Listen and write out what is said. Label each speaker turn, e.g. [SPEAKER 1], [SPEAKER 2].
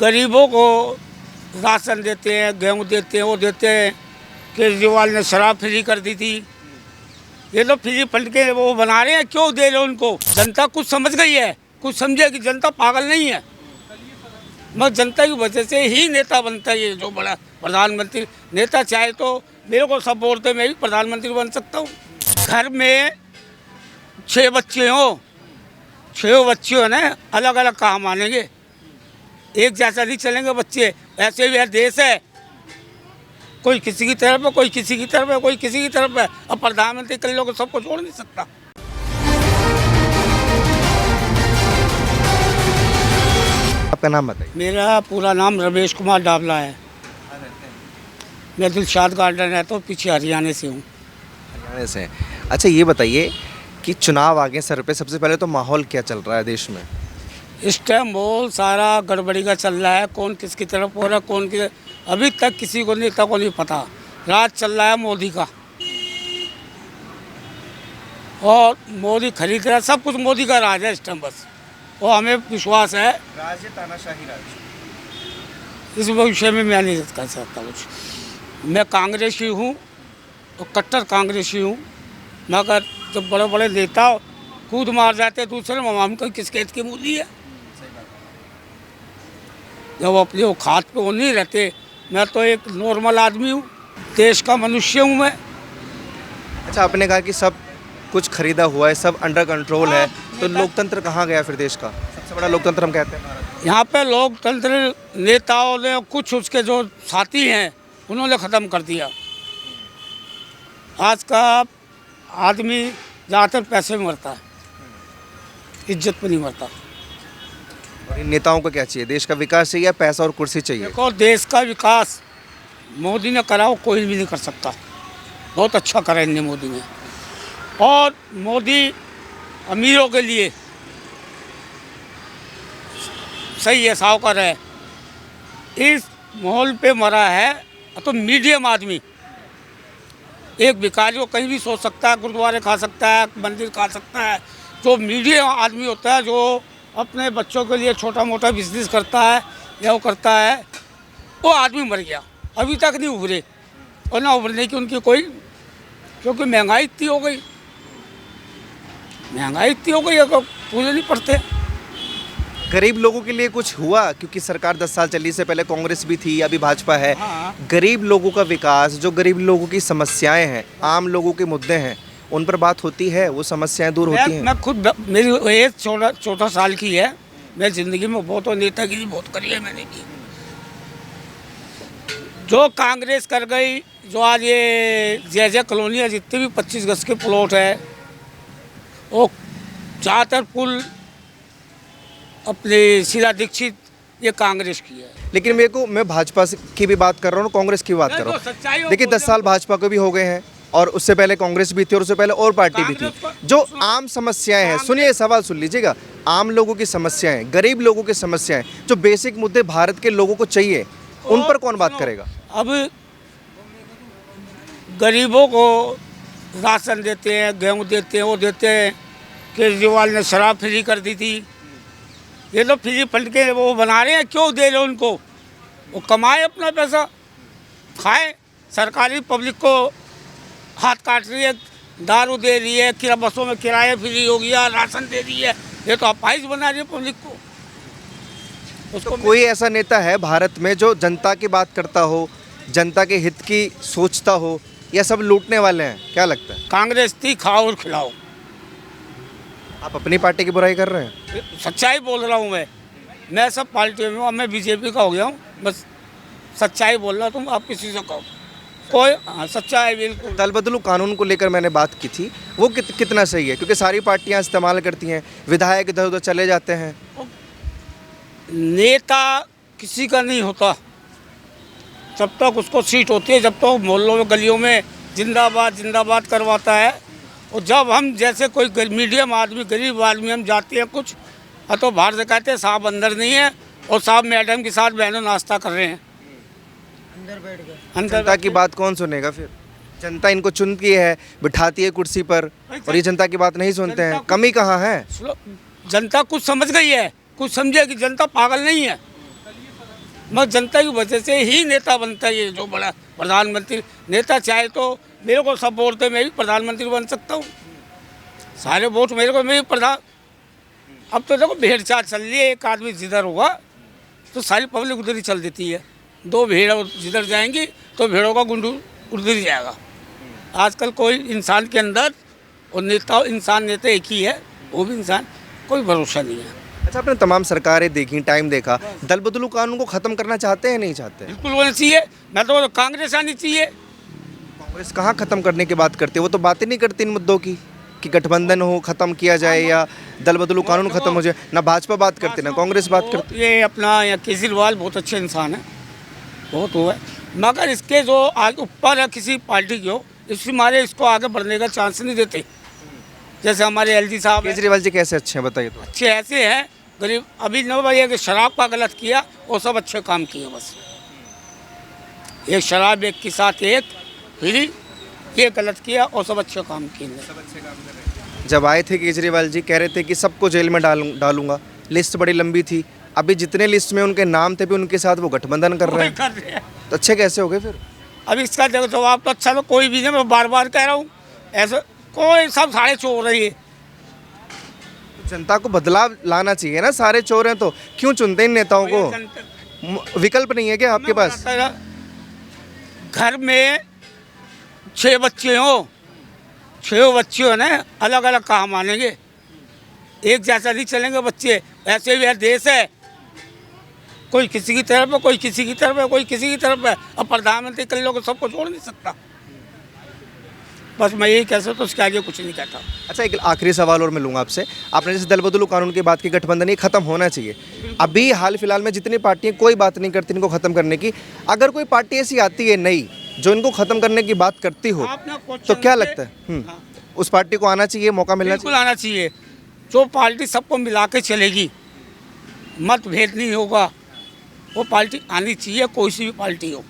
[SPEAKER 1] गरीबों को राशन देते हैं, गेहूँ देते हैं, वो देते हैं। केजरीवाल ने शराब फ्री कर दी थी। ये तो फ्री फंड के वो बना रहे हैं, क्यों दे रहे हैं उनको? जनता कुछ समझ गई है, कुछ समझे कि जनता पागल नहीं है। मगर जनता की वजह से ही नेता बनता है। ये जो बड़ा प्रधानमंत्री नेता चाहे तो मेरे को सब बोलते मैं भी प्रधानमंत्री बन सकता हूँ। घर में 6 बच्चे हो, 6 बच्चे हो ना, अलग अलग कहाँ मानेंगे? एक जैसा नहीं चलेंगे बच्चे। ऐसे भी देश है, कोई किसी की तरफ है, कोई किसी की तरफ है, कोई किसी की तरफ है। अब प्रधानमंत्री कर लो, सबको छोड़ नहीं सकता।
[SPEAKER 2] आपका नाम बताइए।
[SPEAKER 1] मेरा पूरा नाम रमेश कुमार डावला है। मैं दिलशाद गार्डन है तो पीछे हरियाणा से हूँ।
[SPEAKER 2] हरियाणा से। अच्छा ये बताइए कि चुनाव आ गए सर पे, सबसे पहले तो माहौल क्या चल रहा है देश में?
[SPEAKER 1] इस टाइम माहौल सारा गड़बड़ी का चल रहा है। कौन किसकी तरफ हो रहा है, कौन किस, अभी तक किसी को नेता को नहीं पता। राज चल रहा है मोदी का, और मोदी खरीद रहा है, सब कुछ मोदी का राज है इस टाइम बस। और हमें विश्वास है।
[SPEAKER 2] राज तानाशाही राज।
[SPEAKER 1] इस विषय में मैं नहीं कर सकता कुछ। मैं कांग्रेसी हूँ और कट्टर कांग्रेसी हूँ, मगर जब बड़े बड़े नेता कूद मार जाते दूसरे में, हम कोई किस खेत की मूली है? जब अपने वो खाद पे वो नहीं रहते। मैं तो एक नॉर्मल आदमी हूँ, देश का मनुष्य हूँ मैं।
[SPEAKER 2] अच्छा आपने कहा कि सब कुछ खरीदा हुआ है, सब अंडर कंट्रोल है, तो लोकतंत्र कहाँ गया फिर देश का? सबसे बड़ा लोकतंत्र हम कहते हैं भारत।
[SPEAKER 1] यहाँ पे लोकतंत्र नेताओं ने, कुछ उसके जो साथी हैं उन्होंने ख़त्म कर दिया। आज का आदमी ज़्यादातर पैसे में मरता है, इज्जत पे नहीं मरता।
[SPEAKER 2] और इन नेताओं को क्या चाहिए? देश का विकास चाहिए या पैसा और कुर्सी चाहिए?
[SPEAKER 1] देखो, देश का विकास मोदी ने करा हो, कोई भी नहीं कर सकता। बहुत अच्छा करा इनने मोदी ने। और मोदी अमीरों के लिए सही है, सावकार है। इस माहौल पे मरा है तो मीडियम आदमी, एक भिखारी को कहीं भी सो सकता है, गुरुद्वारे खा सकता है, मंदिर खा सकता है। जो मीडियम आदमी होता है, जो अपने बच्चों के लिए छोटा मोटा बिजनेस करता है या वो करता है, वो आदमी मर गया। अभी तक नहीं उभरे, और ना उभरने की उनकी कोई, क्योंकि महंगाई इतनी हो गई, महंगाई इतनी हो गई है, पूरे नहीं पड़ते।
[SPEAKER 2] गरीब लोगों के लिए कुछ हुआ? क्योंकि सरकार 10 साल चली, से पहले कांग्रेस भी थी, अभी भाजपा है।
[SPEAKER 1] हाँ।
[SPEAKER 2] गरीब लोगों का विकास, जो गरीब लोगों की समस्याएं हैं, आम लोगों के मुद्दे हैं, उन पर बात होती है? वो समस्याएं दूर होती हैं?
[SPEAKER 1] मैं खुद, मेरी एज 14 साल की है। मैं ज़िंदगी में बहुत नेतागिरी बहुत करी है मैंने भी। जो कांग्रेस कर गई, जो आज ये जय कॉलोनी है, जितने भी 25 गज के प्लॉट है, वो ज़्यादातर पुल अपने शीला दीक्षित ये कांग्रेस की है।
[SPEAKER 2] लेकिन मेरे को, मैं भाजपा की भी बात कर रहा हूँ, कांग्रेस की भी बात कर रहा हूँ। देखिए 10 साल भाजपा को भी हो गए हैं, और उससे पहले कांग्रेस भी थी, और उससे पहले और पार्टी भी थी। जो आम समस्याएं हैं, सुनिए सवाल सुन लीजिएगा, आम लोगों की समस्याएं, गरीब लोगों की समस्याएं, जो बेसिक मुद्दे भारत के लोगों को चाहिए, उन पर कौन बात करेगा?
[SPEAKER 1] अब गरीबों को राशन देते हैं, गेहूँ देते हैं, वो देते हैं। केजरीवाल ने शराब फ्री कर दी थी। ये तो फ्री फंड के वो बना रहे हैं, क्यों दे रहे हैं उनको? वो कमाए अपना पैसा, खाए। सरकारी पब्लिक को हाथ काट रही है, दारू दे रही है, बसों में किराया फ्री हो गया, राशन दे रही है। ये तो अपाहिज बना रही है पब्लिक को। उसको
[SPEAKER 2] तो कोई ऐसा नेता है भारत में जो जनता की बात करता हो, जनता के हित की सोचता हो, या सब लूटने वाले हैं? क्या लगता है?
[SPEAKER 1] कांग्रेस थी, खाओ और खिलाओ।
[SPEAKER 2] आप अपनी पार्टी की बुराई कर रहे हैं?
[SPEAKER 1] सच्चाई बोल रहा हूँ मैं सब पार्टियों में हूँ। मैं बीजेपी का हो गया हूँ, बस सच्चाई बोल रहा हूँ। तुम आप किसी से कहो, कोई सच्चाई बिल्कुल।
[SPEAKER 2] दल बदलू कानून को लेकर मैंने बात की थी, वो कितना सही है? क्योंकि सारी पार्टियां इस्तेमाल करती हैं, विधायक इधर उधर चले जाते हैं।
[SPEAKER 1] नेता किसी का नहीं होता जब तक उसको सीट होती है, जब तक मोहल्लों में गलियों में जिंदाबाद जिंदाबाद करवाता है। और जब हम जैसे कोई मीडियम आदमी, गरीब आदमी हम जाते हैं कुछ, तो बाहर से कहते हैं साहब अंदर नहीं है, और साहब मैडम के साथ बहनों नाश्ता कर रहे हैं अंदर बैठ गए।
[SPEAKER 2] जनता की बात कौन सुनेगा फिर? जनता इनको चुनती है, बिठाती है कुर्सी पर, और ये जनता की बात नहीं सुनते हैं। कमी कहाँ है?
[SPEAKER 1] जनता कुछ समझ गई है, कुछ समझे कि जनता पागल नहीं है। मगर जनता की वजह से ही नेता बनता है। ये जो बड़ा प्रधानमंत्री नेता चाहे तो मेरे को सब वोट दे, मैं भी प्रधानमंत्री बन सकता हूँ। सारे वोट मेरे को, मैं भी प्रधान। अब तो देखो भेड़ चाल चल रही है, एक आदमी जिधर होगा तो सारी पब्लिक उधर ही चल देती है। दो भेड़ जिधर जाएंगी तो भेड़ों का गुंडू उधर ही जाएगा। आजकल कोई इंसान के अंदर और नेता नेता एक ही है, वो भी इंसान, कोई भरोसा नहीं है।
[SPEAKER 2] अच्छा, आपने तमाम सरकारें देखी, टाइम देखा, दल बदलू कानून को खत्म करना चाहते हैं नहीं चाहते?
[SPEAKER 1] बिल्कुल होना चाहिए। मैं तो कांग्रेस आनी चाहिए।
[SPEAKER 2] कांग्रेस कहाँ खत्म करने की बात करती है? वो तो बातें नहीं करती इन मुद्दों की कि गठबंधन हो, खत्म किया जाए या दल बदलू कानून खत्म हो जाए। ना भाजपा बात करती, ना कांग्रेस बात करती।
[SPEAKER 1] ये अपना या केजरीवाल बहुत अच्छे इंसान है, बहुत हुआ है, मगर इसके जो आगे ऊपर है किसी पार्टी की हो, इससे हमारे इसको आगे बढ़ने का चांस नहीं देते। जैसे हमारे एलजी साहब हैं,
[SPEAKER 2] केजरीवाल जी कैसे अच्छे हैं बताइए तो।
[SPEAKER 1] अच्छे ऐसे हैं, गरीब अभी न भाई कि शराब का गलत किया, वो सब अच्छे काम किए। बस एक शराब एक के साथ एक फ्री, ये गलत किया और सब अच्छे काम किए।
[SPEAKER 2] जब आए थे केजरीवाल जी कह रहे थे कि सबको जेल में डालूंगा, लिस्ट बड़ी लंबी थी। अभी जितने लिस्ट में उनके नाम थे भी उनके साथ वो गठबंधन कर रहे हैं, तो अच्छे कैसे हो गए फिर?
[SPEAKER 1] अब इसका देखो जवाब तो अच्छा तो कोई भी नहीं, मैं बार बार कह रहा हूँ, ऐसा कोई सब सारे चोर रही है।
[SPEAKER 2] जनता को बदलाव लाना चाहिए ना, सारे चोर हैं तो क्यों चुनते इन नेताओं को? विकल्प नहीं है क्या आपके पास?
[SPEAKER 1] घर में 6 बच्चे हो, 6 बच्चे हो ना, अलग अलग काम मानेंगे, एक जैसा नहीं चलेंगे बच्चे। ऐसे भी देश है, कोई किसी की तरफ है, कोई किसी की तरफ है, कोई किसी की तरफ है। अब प्रधानमंत्री कई लोग सबको छोड़ नहीं सकता। बस मैं यही कह सकता हूँ, उसके आगे कुछ नहीं कहता।
[SPEAKER 2] अच्छा, एक आखिरी सवाल और मैं लूँगा आपसे। आपने जैसे दल बदलू कानून की बात की, गठबंधन ये खत्म होना चाहिए। अभी हाल फिलहाल में जितनी पार्टियां कोई बात नहीं करती इनको खत्म करने की, अगर कोई पार्टी ऐसी आती है नई जो इनको खत्म करने की बात करती हो तो क्या लगता है उस पार्टी को आना चाहिए, मौका मिलना चाहिए?
[SPEAKER 1] बिल्कुल आना चाहिए। जो पार्टी सबको मिला के चलेगी, मतभेद नहीं होगा, वो पार्टी आनी चाहिए, कोई सी भी पार्टी हो।